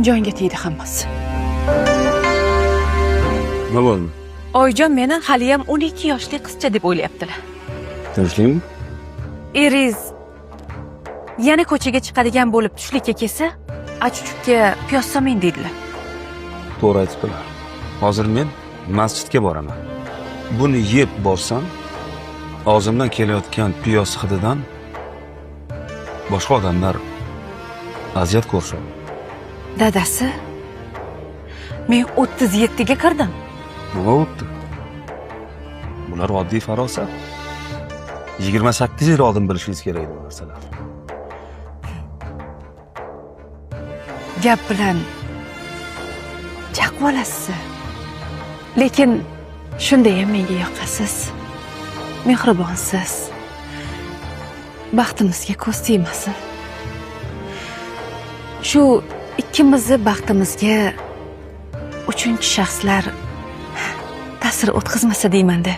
Jonga tegdi hammasi. Nima bo'ldi? Oyijon meni haliyam 12 yoshli qizcha deb o'ylayaptilar. Tinchlikmi? Eriz yana ko'chaga chiqadigan bo'lib tushlikka kelsa, achuchukka piyoz solmang dedilar. To'g'ri aytibdilar. Hozir men masjidga boraman. Buni yeb borsam, og'zimdan kelayotgan piyoz hididan boshqa odamlar aziyat ko'rishadi. Dadasi, men 37 ga kirdim. Nima o'tdi? Bular oddiy farosat. 28 yil oldin bilishingiz kerak bu narsalar. Gap bilan chaqib olasiz. Lekin shunda ham menga yoqasiz. Mehribonsiz. Baxtimizga ko'z tegmasin. Shu ikkimizni baxtimizga uchinchi shaxslar ta'sir o'tkazmasa deyman-da.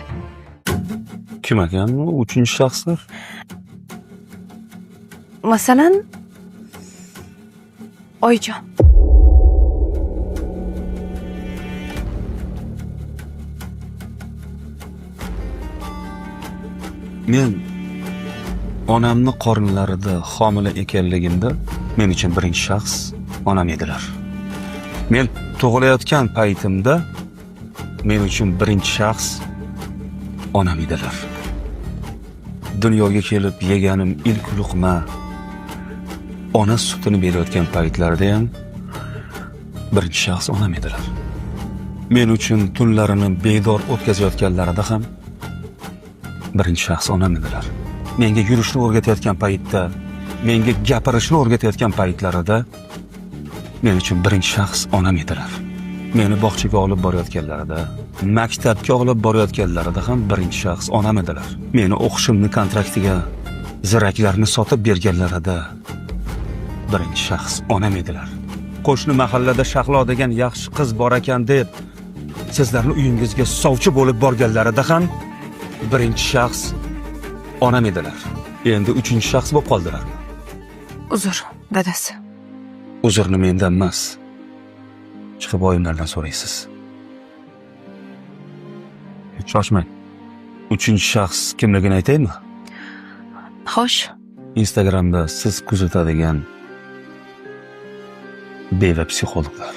Kim ekan u uchinchi shaxslar? Masalan, Oyijon. Men onamni qornlarida homila ekanligimda men uchun birinchi shaxs onam edilar. Men tug'ilayotgan paytimda men uchun birinchi shaxs onam edilar. Dunyoga kelib yeganim ilk luqma ona sutini berayotgan paytlarda ham birinchi shaxs onam edilar. Men uchun tunlarini bedor o'tkazayotganlarida ham birinchi shaxs onam edilar. Menga yurishni o'rgatayotgan paytda, menga gapirishni o'rgatayotgan paytlarida men uchun birinchi shaxs onam edilar. Meni bog'chaga olib borayotganlarida, maktabga olib borayotganlarida ham birinchi shaxs onam edilar. Meni o'qishimni kontraktiga ziraklarni sotib berganlarida birinchi shaxs onam edilar. Qo'shni mahallada Shahlo degan yaxshi qiz bor ekan deb sizlarni uyingizga sovchi bo'lib borganlarida ham birinchi shaxs onam edilar. Endi uchinchi shaxs bo'lib qoldilar. Uzr, dadasi. Uzrni mendan emas, chiqib oyimlardan so'raysiz. Shoshmang. Uchinchi shaxs kimligini aytaymi? Xo'sh. Instagramda siz kuzatadigan beva psixologlar.